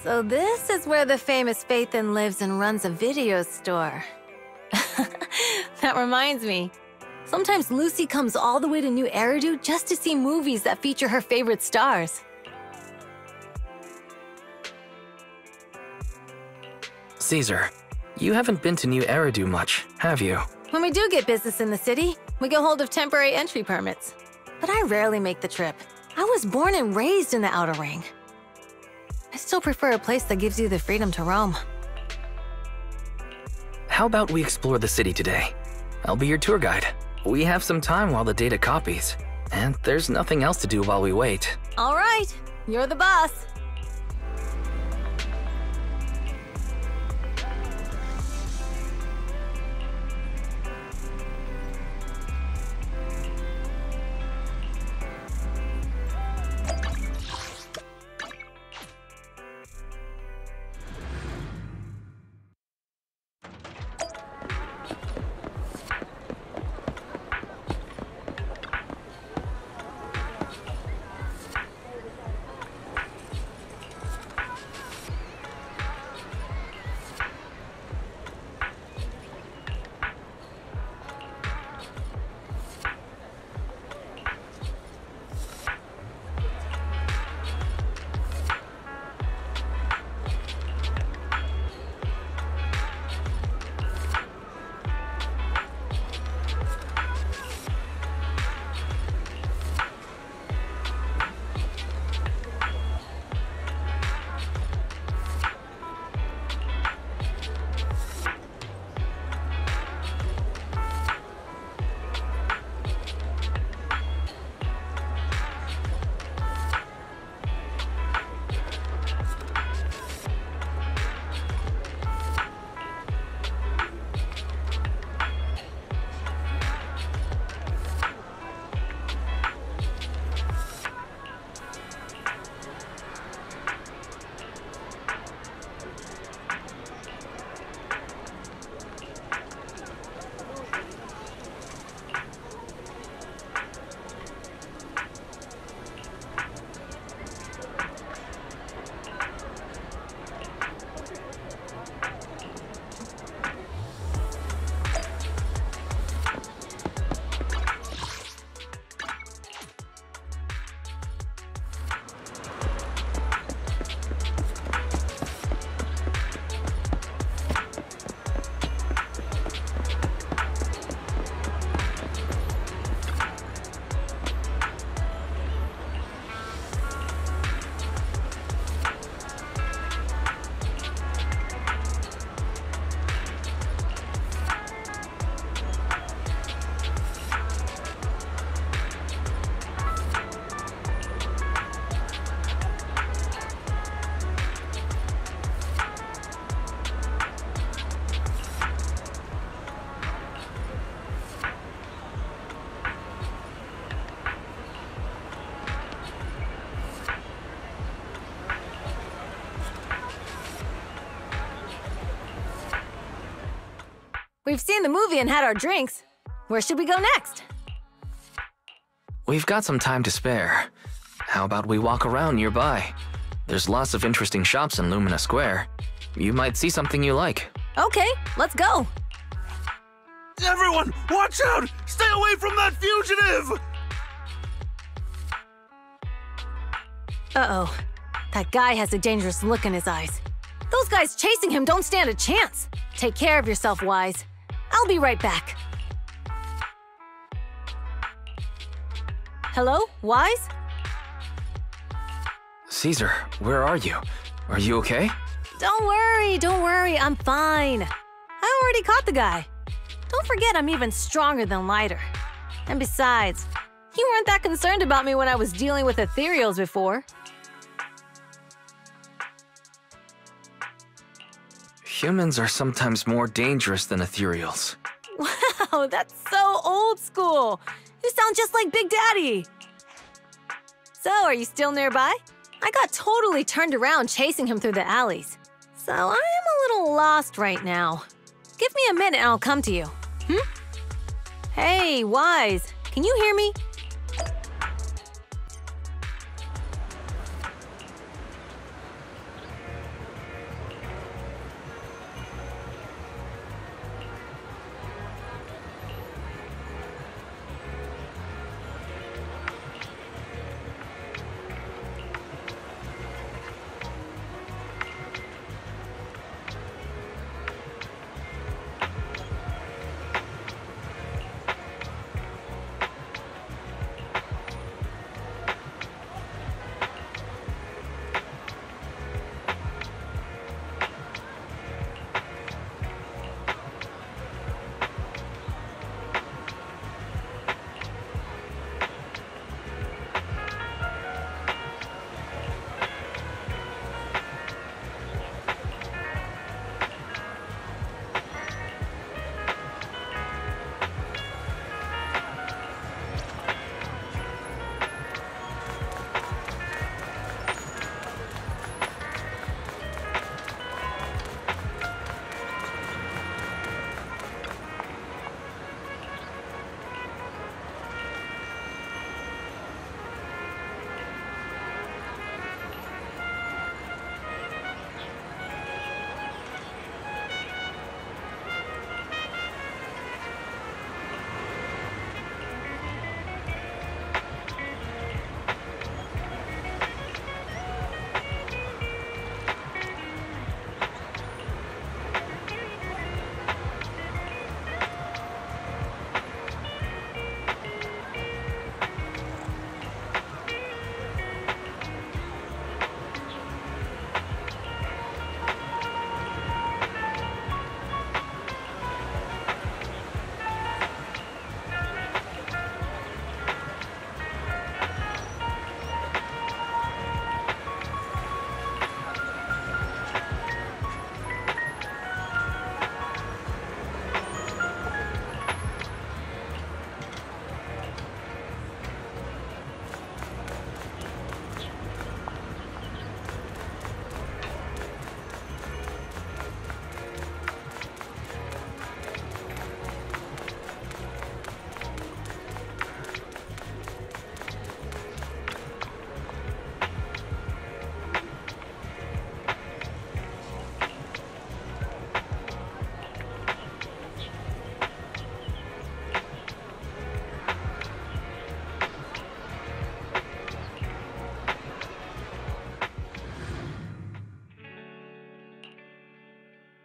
So this is where the famous Phaethon lives and runs a video store. That reminds me. Sometimes Lucy comes all the way to New Eridu just to see movies that feature her favorite stars. Caesar, you haven't been to New Eridu much, have you? When we do get business in the city, we get hold of temporary entry permits. But I rarely make the trip. I was born and raised in the Outer Ring. I still prefer a place that gives you the freedom to roam. How about we explore the city today? I'll be your tour guide. We have some time while the data copies, and there's nothing else to do while we wait. All right, you're the boss. We've seen the movie and had our drinks. Where should we go next? We've got some time to spare. How about we walk around nearby? There's lots of interesting shops in Lumina Square. You might see something you like. Okay, let's go. Everyone, watch out! Stay away from that fugitive! Uh-oh. That guy has a dangerous look in his eyes. Those guys chasing him don't stand a chance. Take care of yourself, Wise. I'll be right back. Hello, Wise? Caesar, where are you? Are you okay? Don't worry, I'm fine. I already caught the guy. Don't forget I'm even stronger than Lighter. And besides, you weren't that concerned about me when I was dealing with ethereals before. Humans are sometimes more dangerous than ethereals. Wow, that's so old school. You sound just like Big Daddy. So, are you still nearby? I got totally turned around chasing him through the alleys. So, I am a little lost right now. Give me a minute and I'll come to you. Hey, Wise, can you hear me?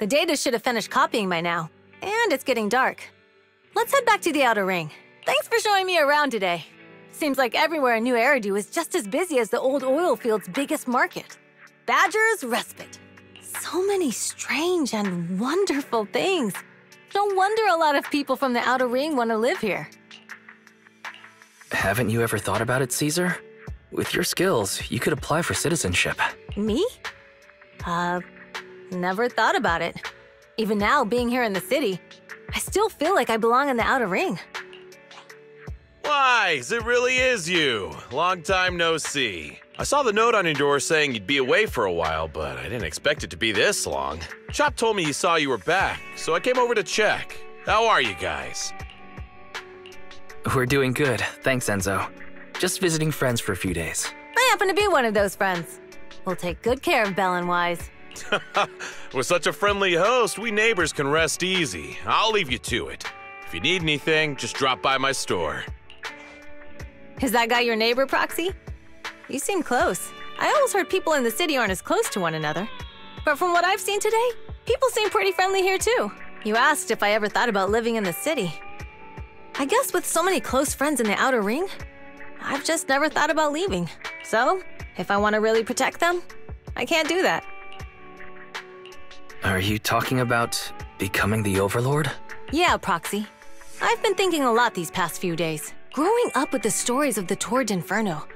The data should have finished copying by now. And it's getting dark. Let's head back to the outer ring. Thanks for showing me around today. Seems like everywhere in New Eridu is just as busy as the old oil field's biggest market. Badger's Respite. So many strange and wonderful things. No wonder a lot of people from the outer ring want to live here. Haven't you ever thought about it, Caesar? With your skills, you could apply for citizenship. Me? Never thought about it. Even now, being here in the city, I still feel like I belong in the outer ring. Wise, it really is you. Long time no see. I saw the note on your door saying you'd be away for a while, but I didn't expect it to be this long. Chop told me he saw you were back, so I came over to check. How are you guys? We're doing good, thanks, Enzo. Just visiting friends for a few days. I happen to be one of those friends. We'll take good care of Belle and Wise. With such a friendly host, we neighbors can rest easy. I'll leave you to it. If you need anything, just drop by my store. Is that guy your neighbor, Proxy? You seem close. I always heard people in the city aren't as close to one another. But from what I've seen today, people seem pretty friendly here too. You asked if I ever thought about living in the city. I guess with so many close friends in the outer ring, I've just never thought about leaving. So, if I want to really protect them, I can't do that. Are you talking about becoming the Overlord? Yeah, Proxy. I've been thinking a lot these past few days. Growing up with the stories of the Torrid Inferno,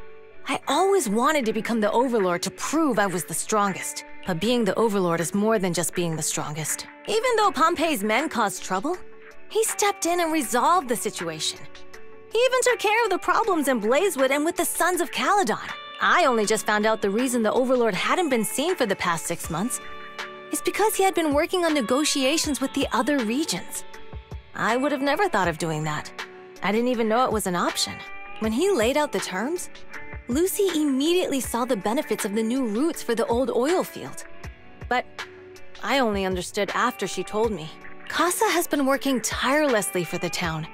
I always wanted to become the Overlord to prove I was the strongest. But being the Overlord is more than just being the strongest. Even though Pompey's men caused trouble, he stepped in and resolved the situation. He even took care of the problems in Blazewood and with the Sons of Caledon. I only just found out the reason the Overlord hadn't been seen for the past 6 months is because he had been working on negotiations with the other regions. I would have never thought of doing that. I didn't even know it was an option. When he laid out the terms, Lucy immediately saw the benefits of the new routes for the old oil field. But I only understood after she told me. Casa has been working tirelessly for the town,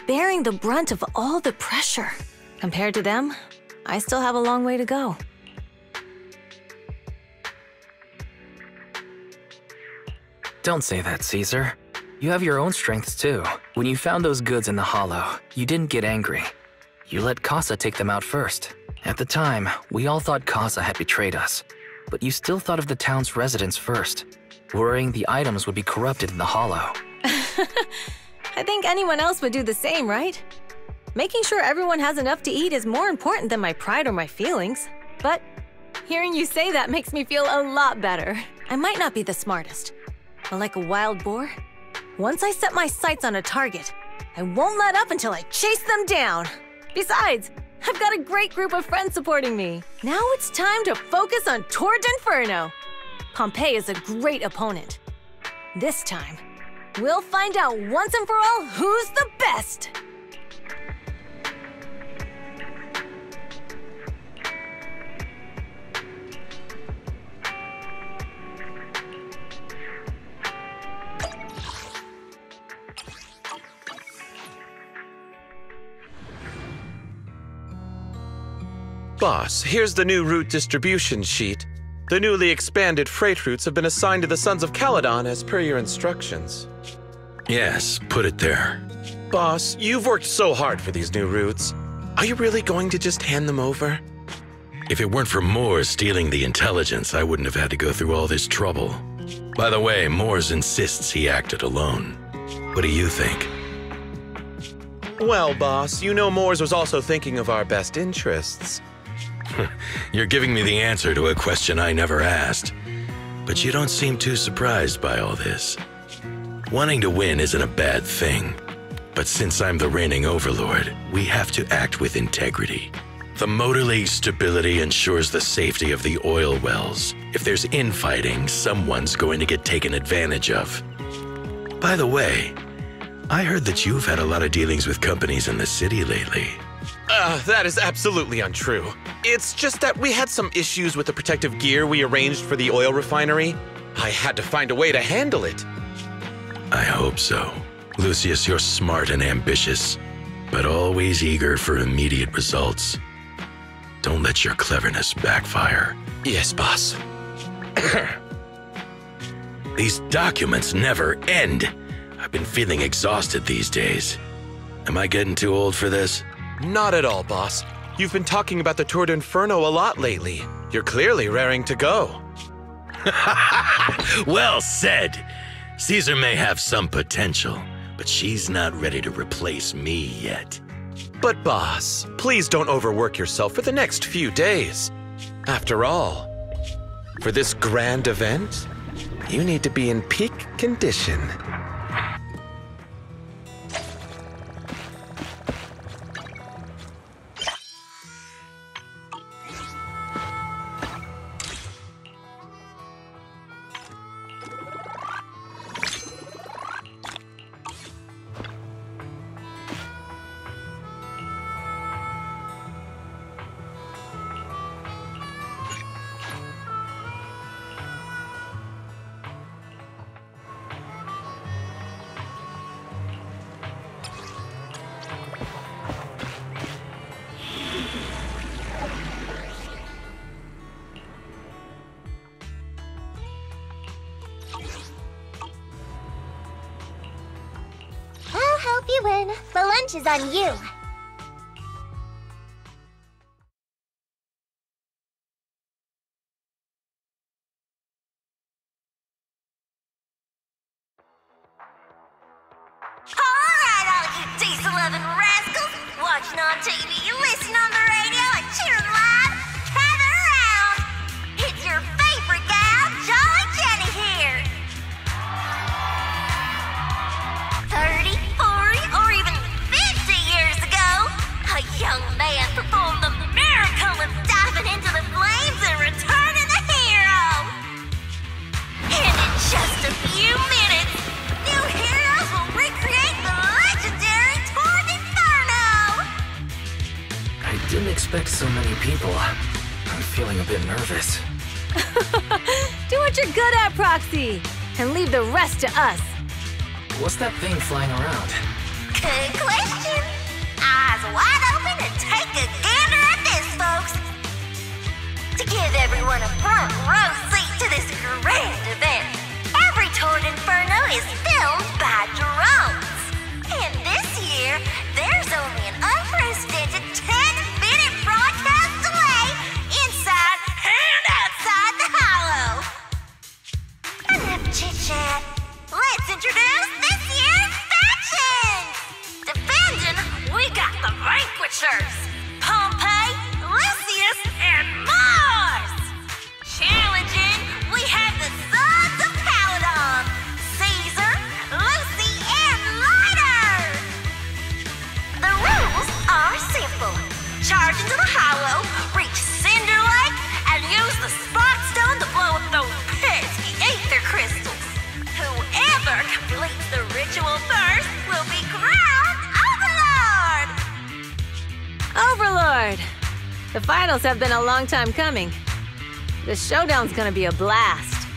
bearing the brunt of all the pressure. Compared to them, I still have a long way to go. Don't say that, Caesar. You have your own strengths too. When you found those goods in the hollow, you didn't get angry. You let Casa take them out first. At the time, we all thought Casa had betrayed us, but you still thought of the town's residents first, worrying the items would be corrupted in the hollow. I think anyone else would do the same, right? Making sure everyone has enough to eat is more important than my pride or my feelings. But hearing you say that makes me feel a lot better. I might not be the smartest, but like a wild boar, once I set my sights on a target, I won't let up until I chase them down. Besides, I've got a great group of friends supporting me. Now it's time to focus on Torrid Inferno. Pompey is a great opponent. This time, we'll find out once and for all who's the best. Boss, here's the new route distribution sheet. The newly expanded freight routes have been assigned to the Sons of Caledon as per your instructions. Yes, put it there. Boss, you've worked so hard for these new routes. Are you really going to just hand them over? If it weren't for Moores stealing the intelligence, I wouldn't have had to go through all this trouble. By the way, Moores insists he acted alone. What do you think? Well, boss, you know Moores was also thinking of our best interests. You're giving me the answer to a question I never asked. But you don't seem too surprised by all this. Wanting to win isn't a bad thing. But since I'm the reigning overlord, we have to act with integrity. The Motor League's stability ensures the safety of the oil wells. If there's infighting, someone's going to get taken advantage of. By the way, I heard that you've had a lot of dealings with companies in the city lately. That is absolutely untrue. It's just that we had some issues with the protective gear we arranged for the oil refinery. I had to find a way to handle it. I hope so. Lucius, you're smart and ambitious, but always eager for immediate results. Don't let your cleverness backfire. Yes, boss. These documents never end. I've been feeling exhausted these days. Am I getting too old for this? Not at all, boss. You've been talking about the Tour d'Inferno a lot lately. You're clearly raring to go. Well said. Caesar may have some potential, but she's not ready to replace me yet. But boss, please don't overwork yourself for the next few days. After all, for this grand event, you need to be in peak condition. Hope you win. The lunch is on you. Alright, all you diesel-loving rascals, watching on TV, you listen on the radio, and cheering live, gather around! It's your favorite gal, Jolly Jenny here! 30, 40, or even 50 years ago, a young man performed the miracle of diving into the flames and returning a hero! And in just a few minutes, new heroes will recreate the legendary Tour d'Inferno! I didn't expect so many people. I'm feeling a bit nervous. Do what you're good at, Proxy, and leave the rest to us. What's that thing flying around? Good question. Eyes wide open and take a gander at this, folks. To give everyone a front row seat to this grand event, every Tour d'Inferno is filmed by drones. And this year, there's only an unprecedented 10-minute broadcast delay inside and outside the hollow. Enough chit-chat. Let's introduce this year's factions! Defending, we got the Vanquishers, Pompey, Lucius, and Mars! Challenging, we have the Sons of Paladon, Caesar, Lucy, and Lighter! The rules are simple. Charge into the hollow, reach Cinder Lake, and use the Spark Stone to blow up those pesky ether crystals. Whoever completes the ritual first will be crowned Overlord! Overlord! The finals have been a long time coming. The showdown's gonna be a blast.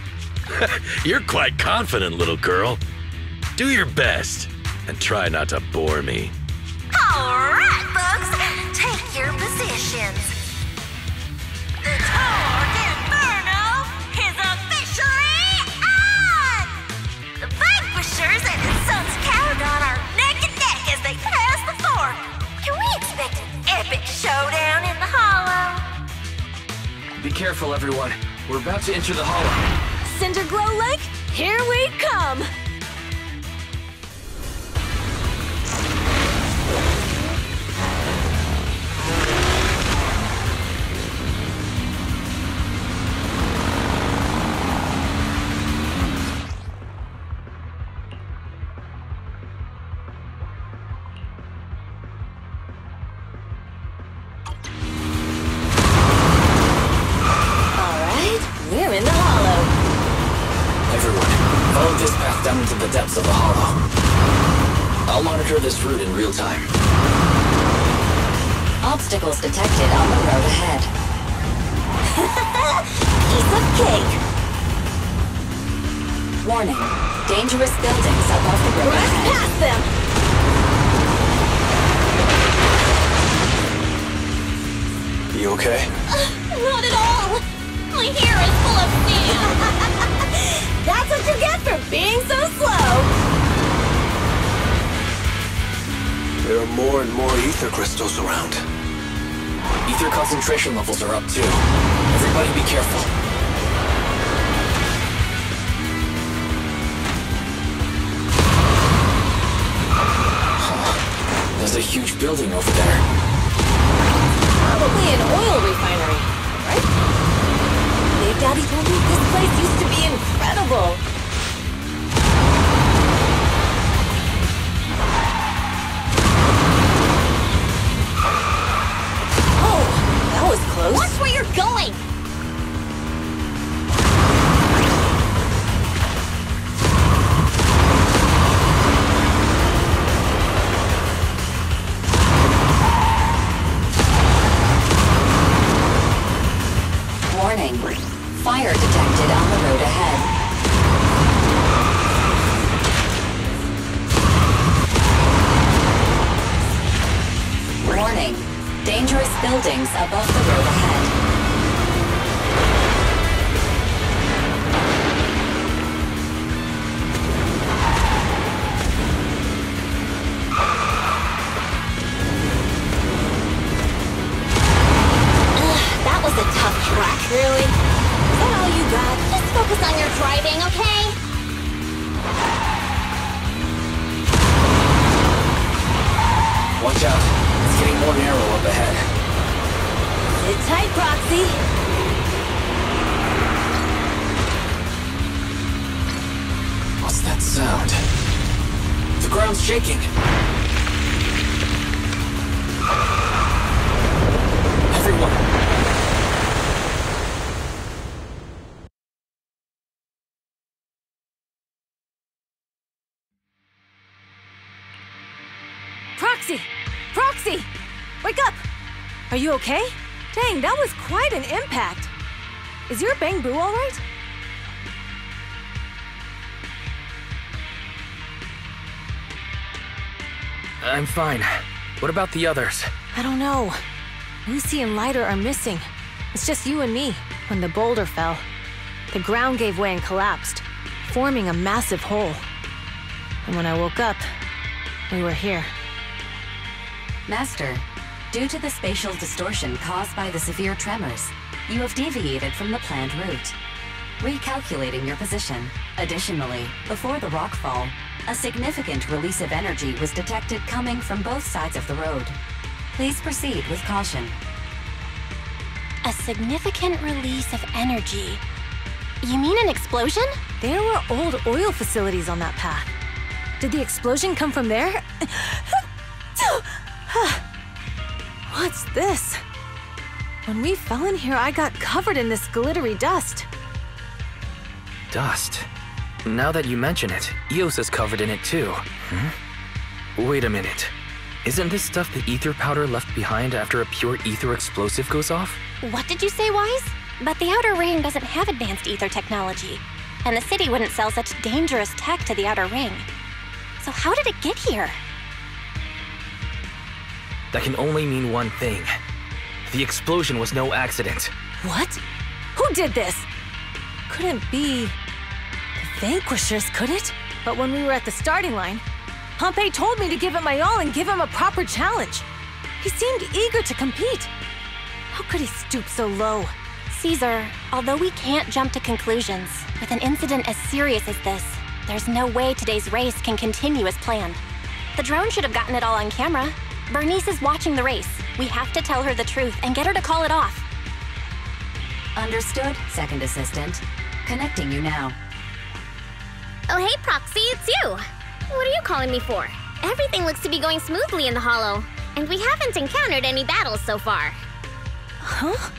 You're quite confident, little girl. Do your best, and try not to bore me. Alright, folks, take your positions. The Tour d'Inferno is officially on! The Vanquishers and the Sons of Paladon are neck and neck as they pass the fork. Can we expect an epic showdown in the hollow? Be careful, everyone. We're about to enter the hollow. Cinder Glow Lake, here we come! We're in the hollow. Everyone, follow this path down into the depths of the hollow. I'll monitor this route in real time. Obstacles detected on the road ahead. Piece of cake. Warning. Dangerous buildings above the road Let's ahead. pass them! You okay? Not at all. My hair is full of sand. That's what you get more and more ether crystals around. Ether concentration levels are up too. Everybody be careful. Huh. There's a huge building over there. Probably an oil refinery, right? Big Daddy told me this place used to be incredible. That was close. Watch where you're going! Warning. Fire detected on the road ahead. Warning. Dangerous buildings above the road ahead. That was a tough track. Really? Is that all you got? Just focus on your driving, okay? Watch out. It's getting more narrow up ahead. Sit tight, Proxy. What's that sound? The ground's shaking. Everyone. Proxy! Proxy! Wake up! Are you okay? Dang, that was quite an impact. Is your Bang Boo all right? I'm fine. What about the others? I don't know. Lucy and Lighter are missing. It's just you and me when the boulder fell. The ground gave way and collapsed, forming a massive hole. And when I woke up, we were here. Master, due to the spatial distortion caused by the severe tremors, you have deviated from the planned route. Recalculating your position. Additionally, before the rockfall, a significant release of energy was detected coming from both sides of the road. Please proceed with caution. A significant release of energy. You mean an explosion? There were old oil facilities on that path. Did the explosion come from there? What's this? When we fell in here, I got covered in this glittery dust. Dust? Now that you mention it, Eos is covered in it too. Wait a minute. Isn't this stuff the ether powder left behind after a pure ether explosive goes off? What did you say, Wise? But the Outer Ring doesn't have advanced ether technology, and the city wouldn't sell such dangerous tech to the Outer Ring. So how did it get here? That can only mean one thing. The explosion was no accident. What? Who did this? Couldn't be the Vanquishers, could it? But when we were at the starting line, Pompey told me to give it my all and give him a proper challenge. He seemed eager to compete. How could he stoop so low? Caesar, although we can't jump to conclusions, with an incident as serious as this, there's no way today's race can continue as planned. The drone should have gotten it all on camera. Bernice is watching the race. We have to tell her the truth and get her to call it off. Understood, Second Assistant. Connecting you now. Oh, hey, Proxy, it's you. What are you calling me for? Everything looks to be going smoothly in the Hollow, and we haven't encountered any battles so far. Huh?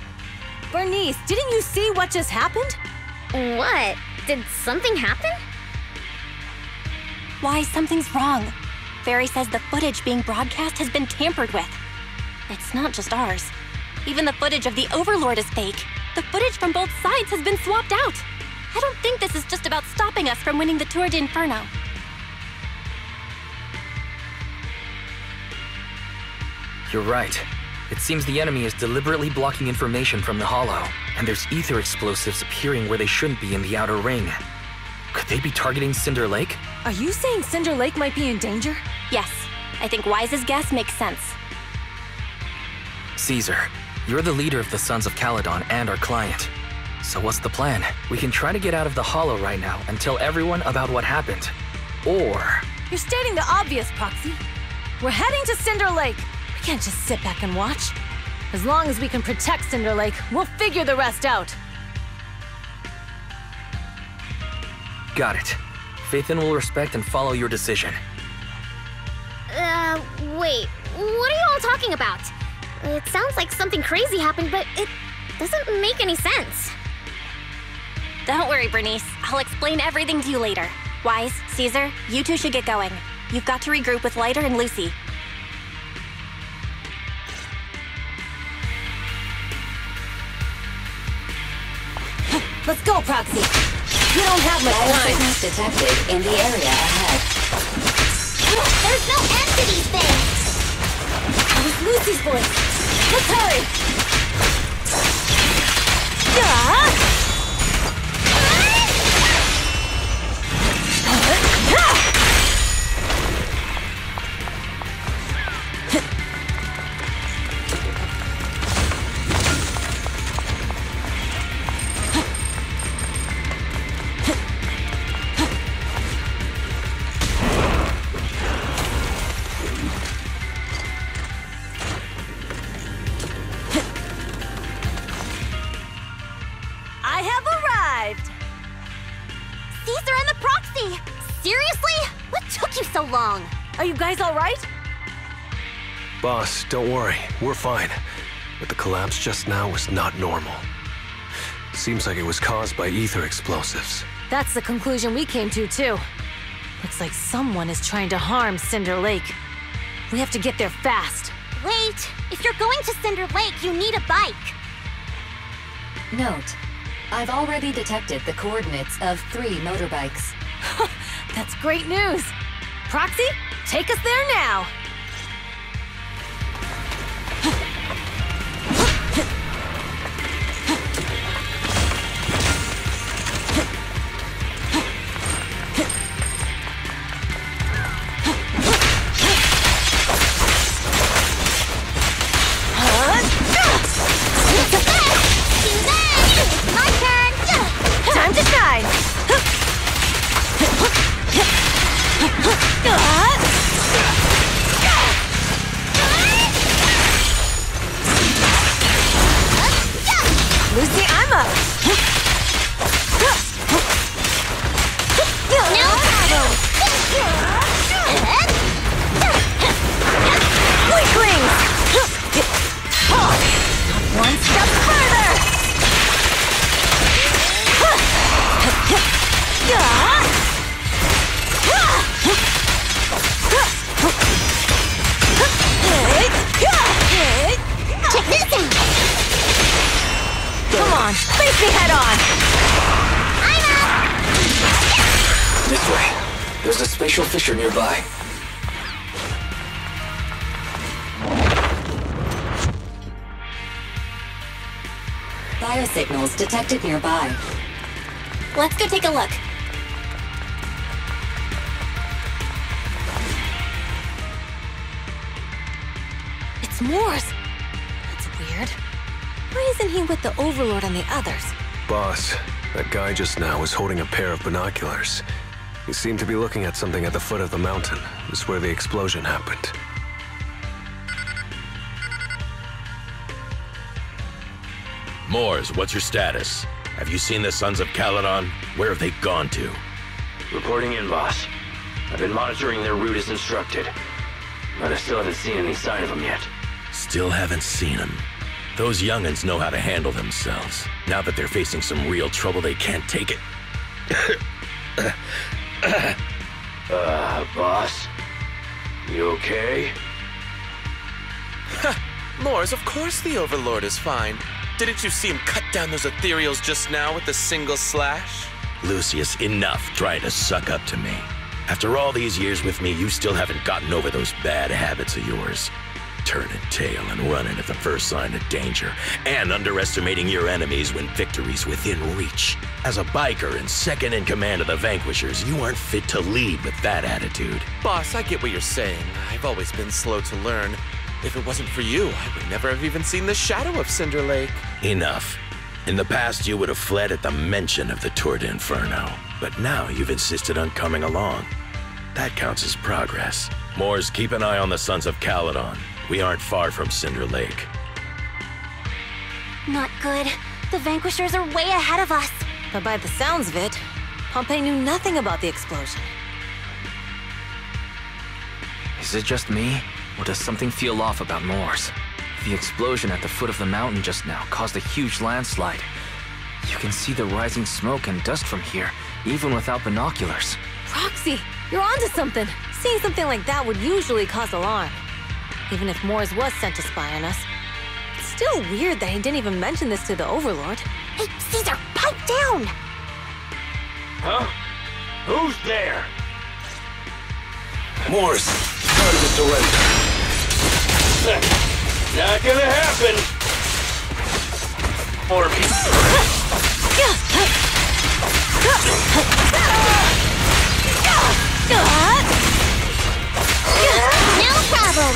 Bernice, didn't you see what just happened? What? Did something happen? Why, something's wrong. Fairy says the footage being broadcast has been tampered with. It's not just ours. Even the footage of the Overlord is fake. The footage from both sides has been swapped out. I don't think this is just about stopping us from winning the Tour d'Inferno. You're right. It seems the enemy is deliberately blocking information from the Hollow, and there's ether explosives appearing where they shouldn't be in the Outer Ring. Could they be targeting Cinder Lake? Are you saying Cinder Lake might be in danger? Yes, I think Wise's guess makes sense. Caesar, you're the leader of the Sons of Caledon and our client. So what's the plan? We can try to get out of the Hollow right now and tell everyone about what happened. Or... You're stating the obvious, Proxy. We're heading to Cinder Lake. We can't just sit back and watch. As long as we can protect Cinder Lake, we'll figure the rest out. Got it. Phaethon will respect and follow your decision. Wait. What are you all talking about? It sounds like something crazy happened, but it doesn't make any sense. Don't worry, Bernice. I'll explain everything to you later. Wise, Caesar, you two should get going. You've got to regroup with Lighter and Lucy. Let's go, Proxy. You don't have much time. Biosignals detected in the area ahead. There's no end to these things! That was Lucy's voice. Let's hurry. I have arrived! Caesar and the Proxy! Seriously? What took you so long? Are you guys all right? Boss, don't worry. We're fine. But the collapse just now was not normal. Seems like it was caused by ether explosives. That's the conclusion we came to, too. Looks like someone is trying to harm Cinder Lake. We have to get there fast. Wait, if you're going to Cinder Lake, you need a bike. Note, I've already detected the coordinates of 3 motorbikes. That's great news. Proxy, take us there now. My turn! Time to shine. Lucy, I'm up. No problem! Weaklings! One step further! Check this out! Come on, face me head on! I'm up! This way. There's a spatial fissure nearby. Biosignals detected nearby. Let's go take a look. It's Morse. That's weird. Why isn't he with the Overlord and the others? Boss, that guy just now was holding a pair of binoculars. He seemed to be looking at something at the foot of the mountain. This is where the explosion happened. Moors, what's your status? Have you seen the Sons of Caledon? Where have they gone to? Reporting in, boss. I've been monitoring their route as instructed, but I still haven't seen any sign of them yet. Still haven't seen them. Those young'uns know how to handle themselves. Now that they're facing some real trouble, they can't take it. Boss? You okay? Moors, of course the Overlord is fine. Didn't you see him cut down those ethereals just now with a single slash? Lucius, enough trying to suck up to me. After all these years with me, you still haven't gotten over those bad habits of yours. turning tail and running at the first sign of danger, and underestimating your enemies when victory's within reach. As a biker and second in command of the Vanquishers, you aren't fit to lead with that attitude. Boss, I get what you're saying. I've always been slow to learn. If it wasn't for you, I would never have even seen the shadow of Cinder Lake. Enough. In the past, you would have fled at the mention of the Tour de Inferno, but now you've insisted on coming along. That counts as progress. Moors, keep an eye on the Sons of Caledon. We aren't far from Cinder Lake. Not good. The Vanquishers are way ahead of us. But by the sounds of it, Pompey knew nothing about the explosion. Is it just me, or does something feel off about Moors? The explosion at the foot of the mountain just now caused a huge landslide. You can see the rising smoke and dust from here, even without binoculars. Roxy, you're onto something. Seeing something like that would usually cause alarm. Even if Moors was sent to spy on us. It's still weird that he didn't even mention this to the Overlord. Hey, Caesar, pipe down! Huh? Who's there? Moors, time to surrender. Not gonna happen! Or me. No problem!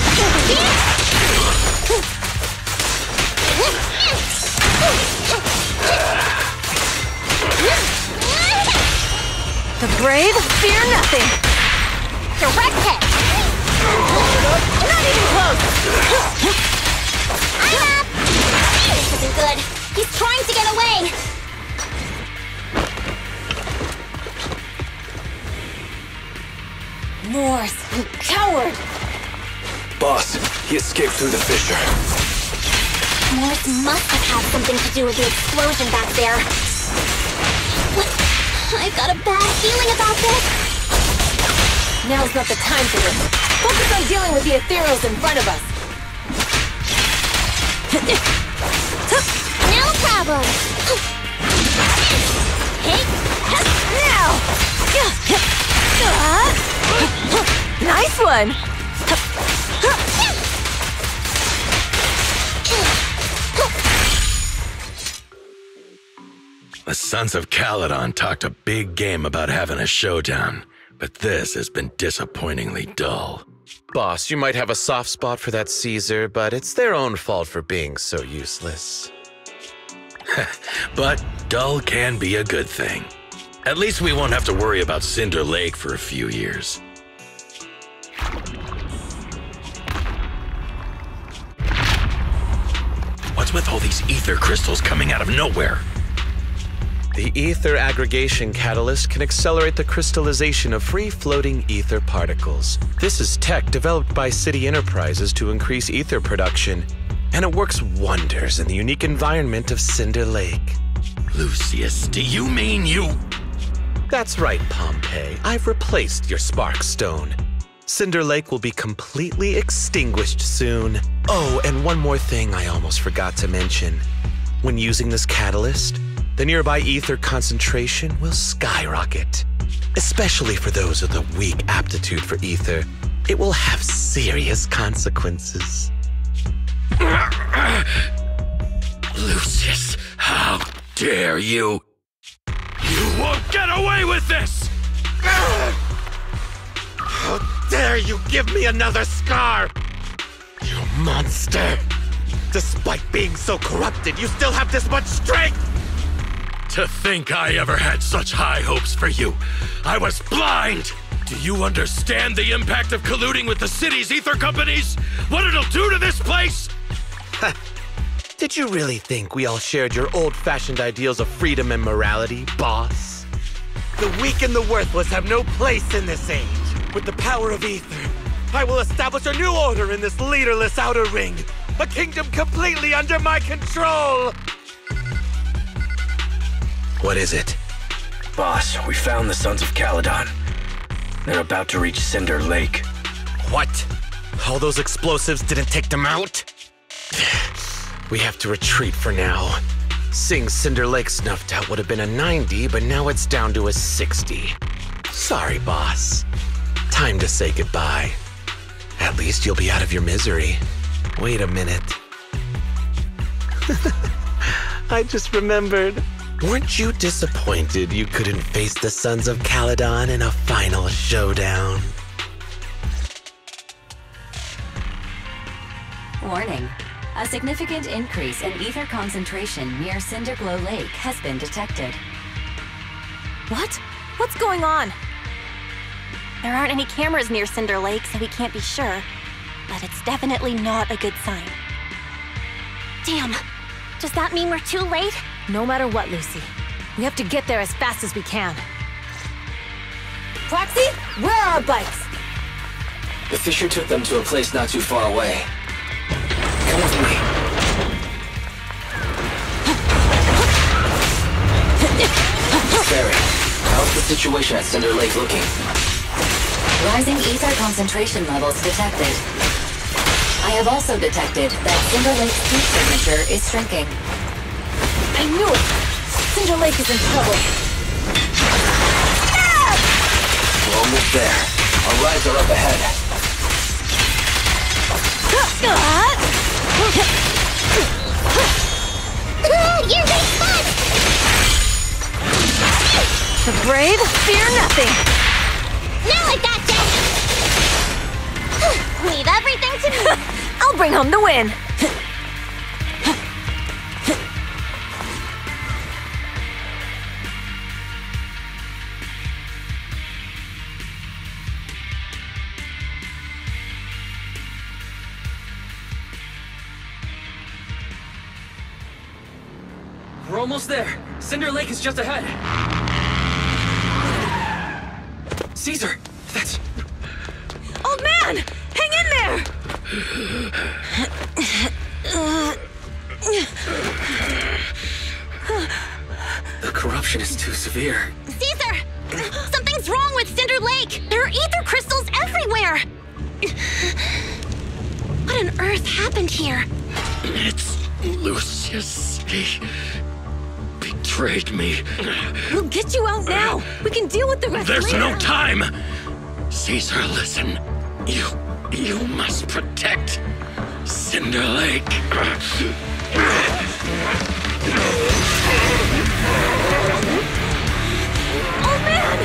The brave fear nothing. Direct hit! Not even close. I'm up! This isn't good. He's trying to get away! Moors, you coward! Boss, he escaped through the fissure. Moors must have had something to do with the explosion back there. I've got a bad feeling about this. Now's not the time for this. Focus on dealing with the ethereals in front of us. No problem. Hey, now! Nice one! The Sons of Caledon talked a big game about having a showdown, but this has been disappointingly dull. Boss, you might have a soft spot for that Caesar, but it's their own fault for being so useless. But dull can be a good thing. At least we won't have to worry about Cinder Lake for a few years. What's with all these ether crystals coming out of nowhere? The ether aggregation catalyst can accelerate the crystallization of free-floating ether particles. This is tech developed by City Enterprises to increase ether production, and it works wonders in the unique environment of Cinder Lake. Lucius, do you mean you... That's right, Pompey. I've replaced your spark stone. Cinder Lake will be completely extinguished soon. Oh, and one more thing I almost forgot to mention. When using this catalyst, the nearby ether concentration will skyrocket. Especially for those with a weak aptitude for ether, it will have serious consequences. Lucius, how dare you? You won't get away with this! How dare you give me another scar! You monster! Despite being so corrupted, you still have this much strength! To think I ever had such high hopes for you. I was blind! Do you understand the impact of colluding with the city's ether companies? What it'll do to this place? Did you really think we all shared your old-fashioned ideals of freedom and morality, boss? The weak and the worthless have no place in this age. With the power of ether, I will establish a new order in this leaderless outer ring. A kingdom completely under my control! What is it? Boss, we found the Sons of Caledon. They're about to reach Cinder Lake. What? All those explosives didn't take them out? We have to retreat for now. Seeing Cinder Lake snuffed out would have been a 90, but now it's down to a 60. Sorry, boss. Time to say goodbye. At least you'll be out of your misery. Wait a minute. I just remembered. Weren't you disappointed you couldn't face the Sons of Caledon in a final showdown? Warning. A significant increase in ether concentration near Cinderglow Lake has been detected. What? What's going on? There aren't any cameras near Cinder Lake, so we can't be sure. But it's definitely not a good sign. Damn. Does that mean we're too late? No matter what, Lucy. We have to get there as fast as we can. Proxy, where are our bikes? The Fisher took them to a place not too far away. Come with me. Barry, how's the situation at Cinder Lake looking? Rising ether concentration levels detected. I have also detected that Cinder Lake's heat signature is shrinking. I knew it! Cinder Lake is in trouble. Ah! We're almost there. Our rides are up ahead. You're big fun! The brave fear nothing. Now I gotcha! Leave everything to me! I'll bring home the win. We're almost there. Cinder Lake is just ahead. Caesar, that's... Old man! Hang in there! The corruption is too severe. Caesar! Something's wrong with Cinder Lake! There are ether crystals everywhere! What on earth happened here? It's Lucius. He betrayed me. We'll get you out now. We can deal with the rest There's later. no time! Caesar, listen. You must protect Cinder Lake. Oh, man!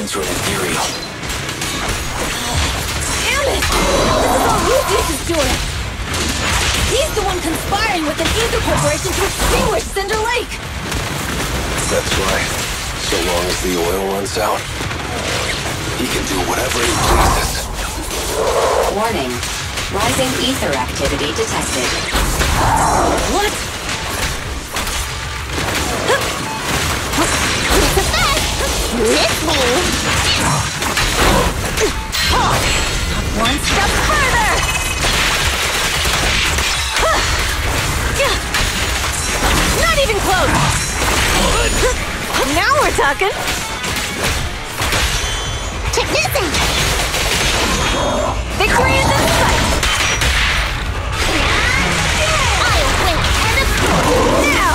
into an ethereal. Damn it! This is all Lucius is doing! He's the one conspiring with an ether corporation to extinguish Cinder Lake! That's right. So long as the oil runs out, he can do whatever he pleases. Warning. Rising ether activity detected. What? Miss me! One step further! Not even close! Now we're talking! Check this out! Victory is in sight! I'll win and of Now!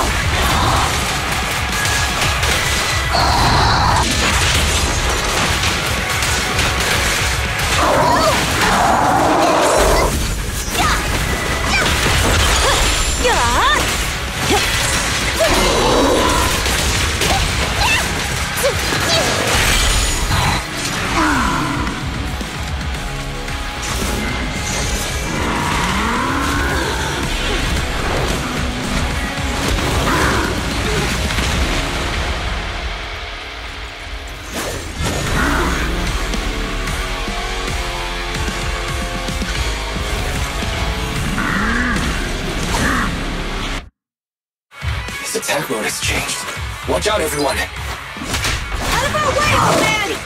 Its attack mode has changed. Watch out, everyone! Out of our way, old man!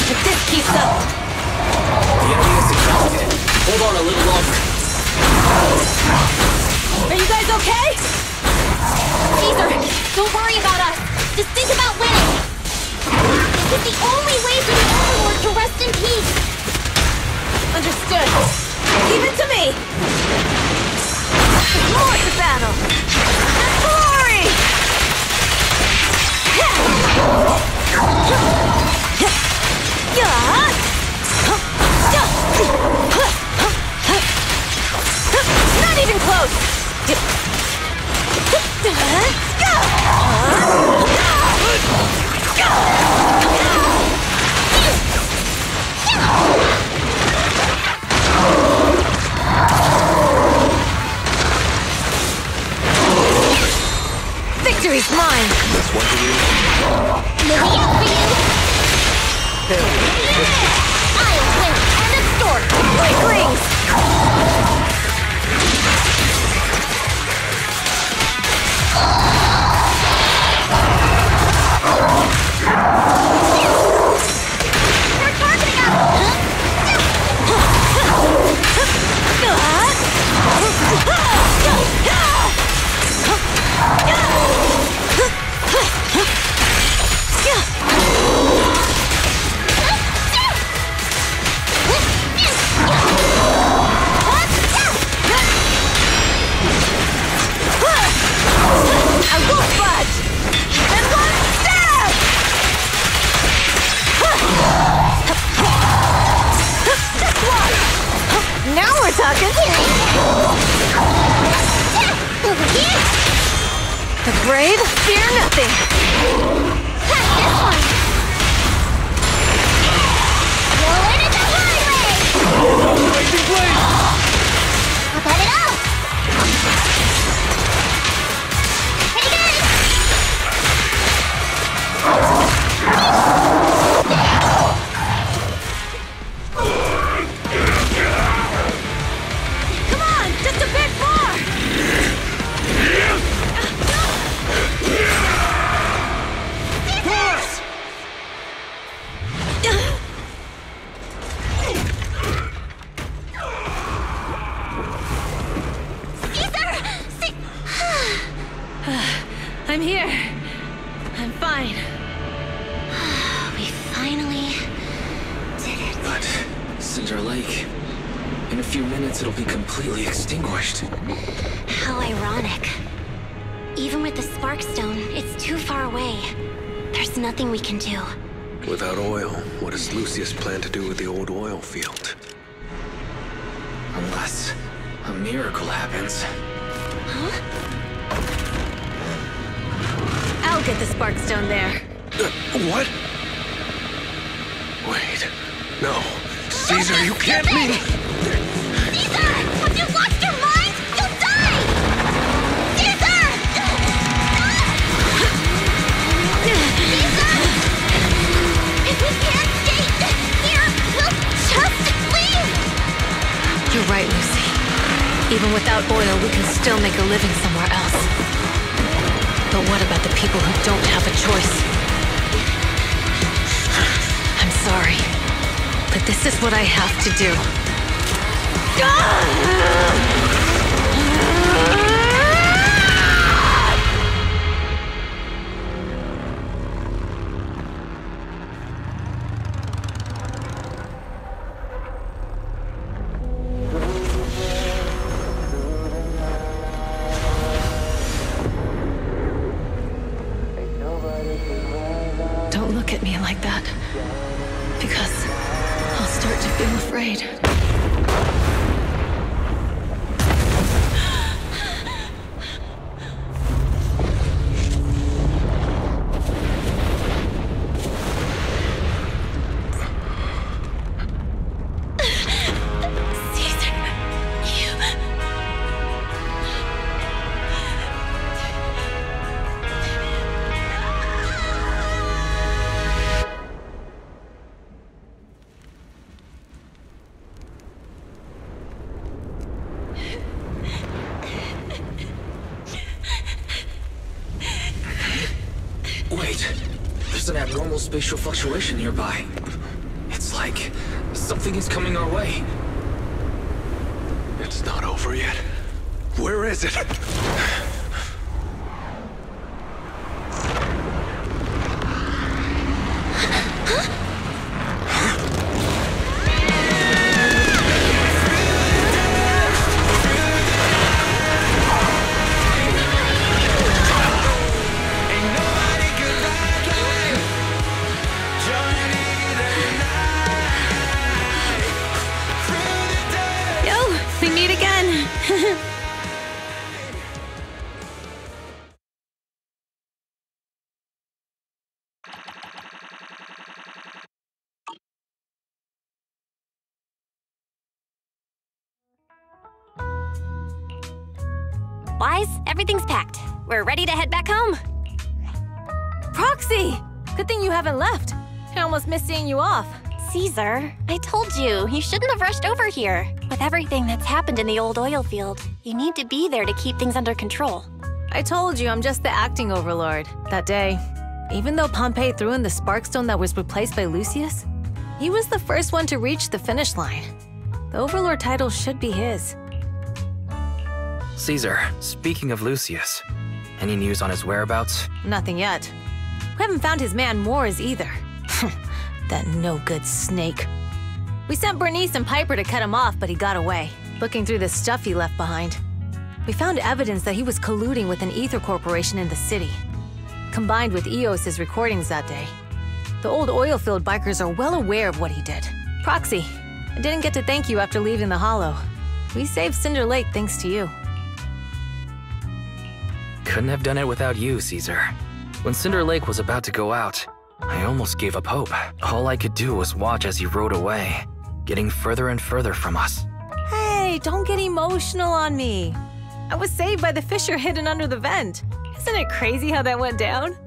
If this keeps up... The enemy is exhausted. Hold on a little longer. Are you guys okay? Caesar, don't worry about us. Just think about winning. This is the only way for the Overlord to rest in peace. Understood. Leave it to me. More to battle. And glory! Not even close! Victory's mine! That's one for you. Living up for you! I'll win! End of story! Weaklings! They're targeting us! I won't budge! And one stab! Just one! Now we're talking! The brave fear nothing! Have this one! Roll it in the highway! Blazing blade! I'll cut it off! Pretty good! Come on! Just a bit more! I'm here. I'm fine. We finally did it. But Cinder Lake, in a few minutes it'll be completely extinguished. How ironic. Even with the Sparkstone, it's too far away. There's nothing we can do. Without oil, what does Lucius plan to do with the old oil field? Unless a miracle happens. I'll get the Sparkstone there. What? Wait. No. Caesar, you can't mean... Caesar! Have you lost your mind? You'll die! Caesar! Caesar! If we can't stay here, we'll just leave! You're right, Lucy. Even without oil, we can still make a living somewhere else. But what about the people who don't have a choice? I'm sorry, but this is what I have to do. Don't look at me like that, because I'll start to feel afraid. Wait, there's an abnormal spatial fluctuation nearby. It's like something is coming our way. It's not over yet. Where is it? Wise, everything's packed. We're ready to head back home. Proxy! Good thing you haven't left. I almost missed seeing you off. Caesar, I told you, you shouldn't have rushed over here. With everything that's happened in the old oil field, you need to be there to keep things under control. I told you I'm just the acting overlord. That day, even though Pompey threw in the Sparkstone that was replaced by Lucius, he was the first one to reach the finish line. The overlord title should be his. Caesar, speaking of Lucius, any news on his whereabouts? Nothing yet. We haven't found his man Moores either. That no-good snake. We sent Bernice and Piper to cut him off, but he got away, looking through the stuff he left behind. We found evidence that he was colluding with an ether corporation in the city, combined with EOS's recordings that day. The old oilfield bikers are well aware of what he did. Proxy, I didn't get to thank you after leaving the Hollow. We saved Cinder Lake thanks to you. Couldn't have done it without you, Caesar. When Cinder Lake was about to go out, I almost gave up hope. All I could do was watch as he rode away, getting further and further from us. Hey, don't get emotional on me. I was saved by the fissure hidden under the vent. Isn't it crazy how that went down?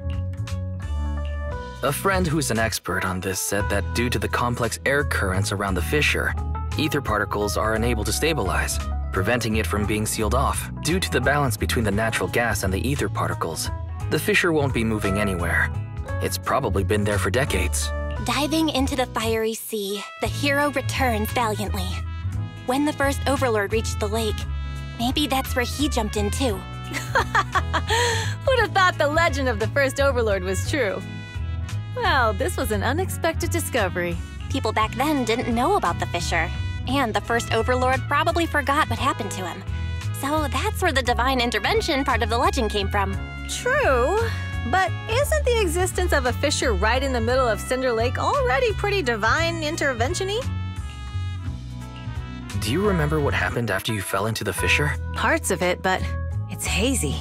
A friend who's an expert on this said that due to the complex air currents around the fissure, ether particles are unable to stabilize, preventing it from being sealed off. Due to the balance between the natural gas and the ether particles, the fissure won't be moving anywhere. It's probably been there for decades. Diving into the fiery sea, the hero returns valiantly. When the first overlord reached the lake, maybe that's where he jumped in too. Who'd have thought the legend of the first overlord was true? Well, this was an unexpected discovery. People back then didn't know about the fissure, and the first overlord probably forgot what happened to him. So that's where the divine intervention part of the legend came from. True, but isn't the existence of a fissure right in the middle of Cinder Lake already pretty divine intervention-y? Do you remember what happened after you fell into the fissure? Parts of it, but it's hazy.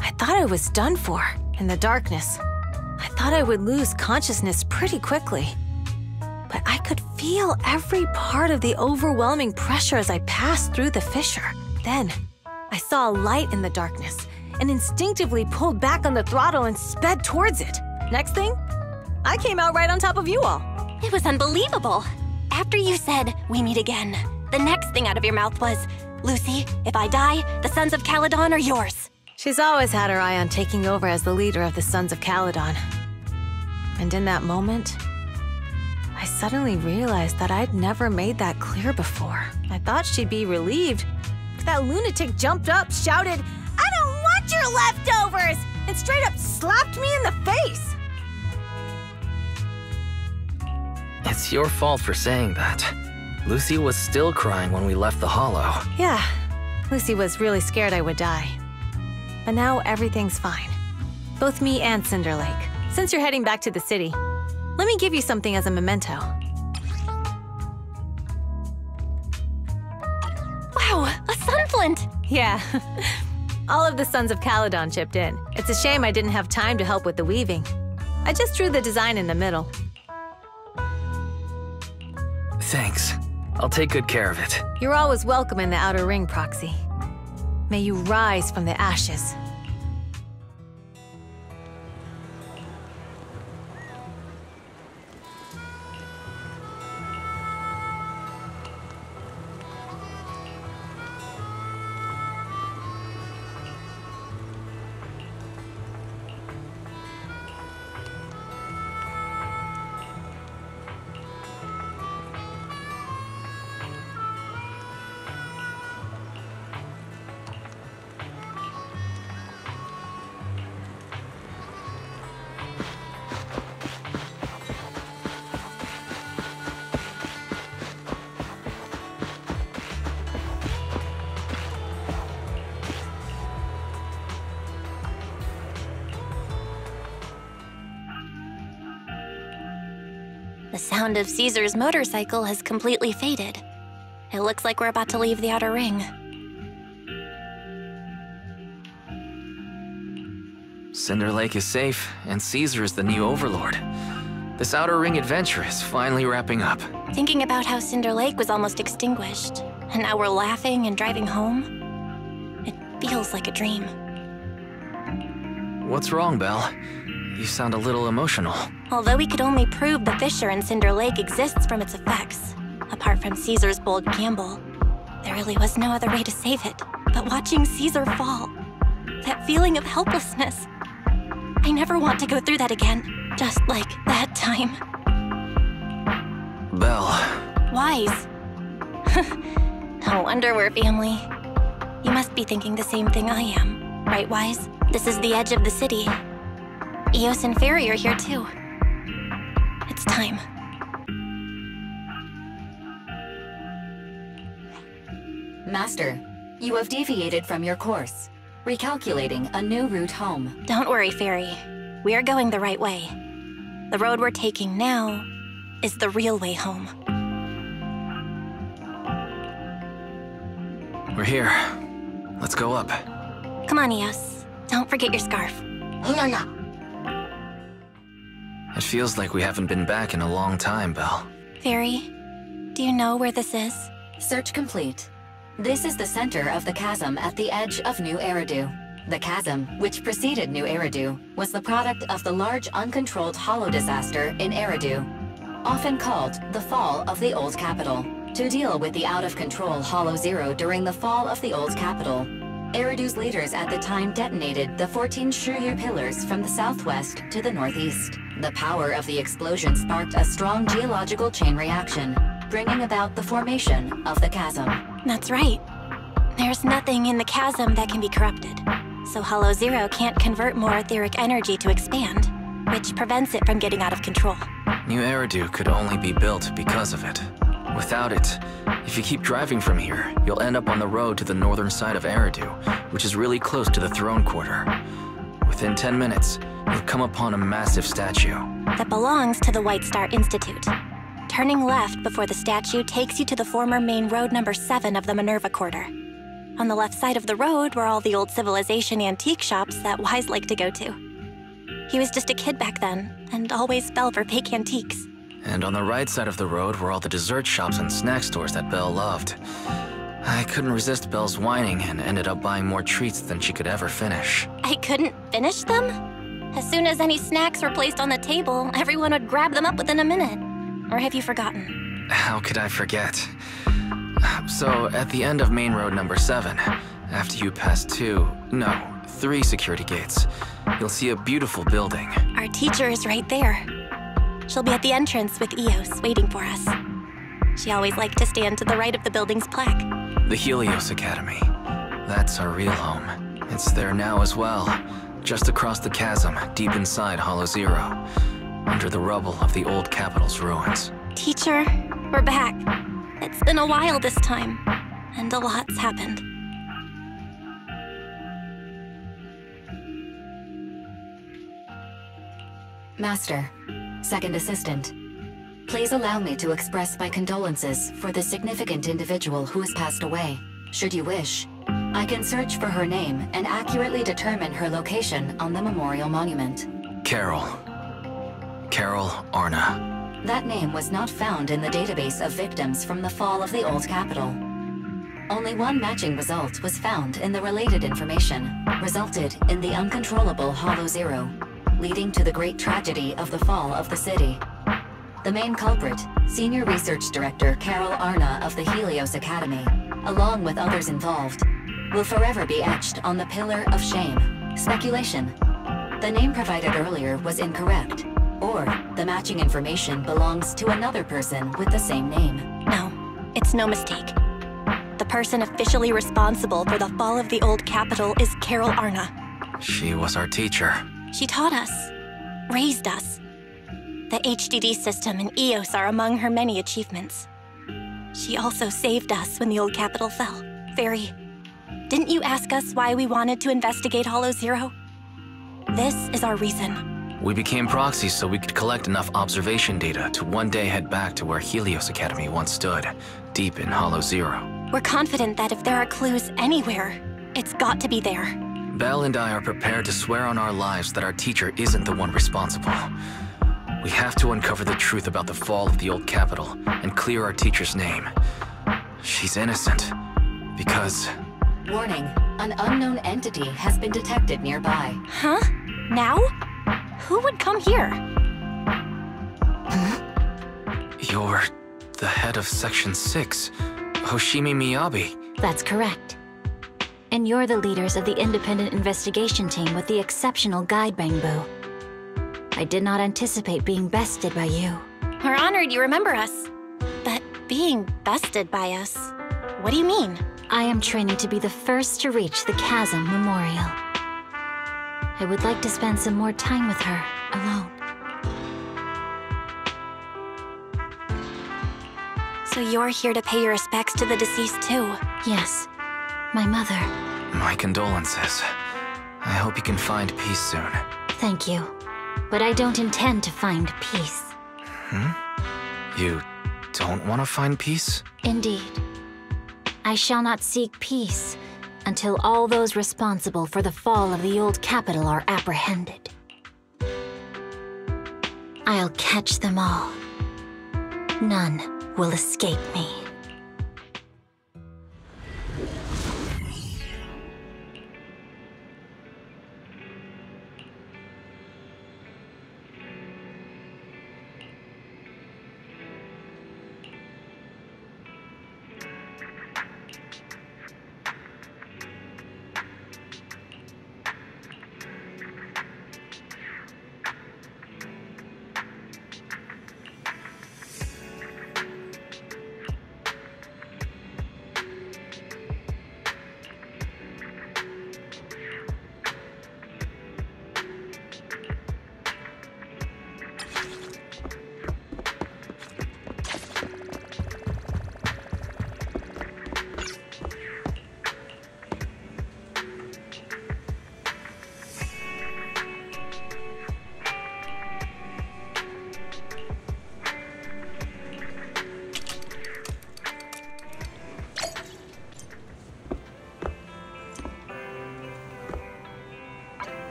I thought I was done for, in the darkness. I thought I would lose consciousness pretty quickly. But I could feel every part of the overwhelming pressure as I passed through the fissure. Then, I saw a light in the darkness and instinctively pulled back on the throttle and sped towards it. Next thing, I came out right on top of you all. It was unbelievable. After you said, "We meet again," the next thing out of your mouth was, "Lucy, if I die, the Sons of Caledon are yours." She's always had her eye on taking over as the leader of the Sons of Caledon. And in that moment, I suddenly realized that I'd never made that clear before. I thought she'd be relieved, but that lunatic jumped up, shouted, "I don't want your leftovers!" and straight up slapped me in the face. It's your fault for saying that. Lucy was still crying when we left the Hollow. Yeah, Lucy was really scared I would die. But now everything's fine. Both me and Cinder Lake. Since you're heading back to the city, let me give you something as a memento. Wow, a sunflint! Yeah. All of the Sons of Caledon chipped in. It's a shame I didn't have time to help with the weaving. I just drew the design in the middle. Thanks. I'll take good care of it. You're always welcome in the Outer Ring, Proxy. May you rise from the ashes. The sound of Caesar's motorcycle has completely faded. It looks like we're about to leave the outer ring. Cinder Lake is safe, and Caesar is the new overlord. This outer ring adventure is finally wrapping up. Thinking about how Cinder Lake was almost extinguished, and now we're laughing and driving home, it feels like a dream. What's wrong, Belle? You sound a little emotional. Although we could only prove the fissure in Cinder Lake exists from its effects, apart from Caesar's bold gamble, there really was no other way to save it. But watching Caesar fall, that feeling of helplessness, I never want to go through that again, just like that time. Belle. Wise. No wonder we're family. You must be thinking the same thing I am, right, Wise? This is the edge of the city. Eos and Fairy are here too. It's time. Master, you have deviated from your course, recalculating a new route home. Don't worry, Fairy. We are going the right way. The road we're taking now is the real way home. We're here. Let's go up. Come on, Eos. Don't forget your scarf. No. It feels like we haven't been back in a long time, Belle. Fairy, do you know where this is? Search complete. This is the center of the chasm at the edge of New Eridu. The chasm, which preceded New Eridu, was the product of the large uncontrolled hollow disaster in Eridu, often called the fall of the Old Capital. To deal with the out-of-control Hollow Zero during the fall of the Old Capital, Eridu's leaders at the time detonated the 14 Shuryu pillars from the southwest to the northeast. The power of the explosion sparked a strong geological chain reaction, bringing about the formation of the chasm. That's right. There's nothing in the chasm that can be corrupted, so Hollow Zero can't convert more etheric energy to expand, which prevents it from getting out of control. New Eridu could only be built because of it. Without it, if you keep driving from here, you'll end up on the road to the northern side of Eridu, which is really close to the throne quarter. Within 10 minutes, you'll come upon a massive statue that belongs to the White Star Institute. Turning left before the statue takes you to the former main road number 7 of the Minerva Quarter. On the left side of the road were all the old civilization antique shops that Wise liked to go to. He was just a kid back then, and always fell for fake antiques. And on the right side of the road were all the dessert shops and snack stores that Belle loved. I couldn't resist Belle's whining and ended up buying more treats than she could ever finish. I couldn't finish them? As soon as any snacks were placed on the table, everyone would grab them up within a minute. Or have you forgotten? How could I forget? So, at the end of main road number 7, after you pass 3 security gates, you'll see a beautiful building. Our teacher is right there. She'll be at the entrance with Eos, waiting for us. She always liked to stand to the right of the building's plaque. The Helios Academy. That's our real home. It's there now as well, just across the chasm, deep inside Hollow Zero, under the rubble of the old capital's ruins. Teacher, we're back. It's been a while this time, and a lot's happened. Master, Second Assistant, please allow me to express my condolences for the significant individual who has passed away. Should you wish, I can search for her name and accurately determine her location on the memorial monument. Carol Arna. That name was not found in the database of victims from the fall of the Old Capital. Only one matching result was found in the related information, resulted in the uncontrollable Hollow Zero, leading to the great tragedy of the fall of the city. The main culprit, Senior Research Director Carol Arna of the Helios Academy, along with others involved, will forever be etched on the Pillar of Shame. Speculation. The name provided earlier was incorrect, or the matching information belongs to another person with the same name. No, it's no mistake. The person officially responsible for the fall of the Old Capital is Carol Arna. She was our teacher. She taught us, raised us. The HDD system and Eos are among her many achievements. She also saved us when the Old Capital fell. Fairy, didn't you ask us why we wanted to investigate Hollow Zero? This is our reason. We became proxies so we could collect enough observation data to one day head back to where Helios Academy once stood, deep in Hollow Zero. We're confident that if there are clues anywhere, it's got to be there. Belle and I are prepared to swear on our lives that our teacher isn't the one responsible. We have to uncover the truth about the fall of the old capital and clear our teacher's name. She's innocent, because... Warning, an unknown entity has been detected nearby. Huh? Now? Who would come here? You're the head of Section 6, Hoshimi Miyabi. That's correct. And you're the leaders of the independent investigation team with the exceptional guide Bangbu. I did not anticipate being bested by you. We're honored you remember us. But being bested by us, what do you mean? I am training to be the first to reach the Chasm Memorial. I would like to spend some more time with her, alone. So you're here to pay your respects to the deceased too? Yes, my mother. My condolences. I hope you can find peace soon. Thank you. But I don't intend to find peace. You don't want to find peace? Indeed. I shall not seek peace until all those responsible for the fall of the old capital are apprehended. I'll catch them all. None will escape me.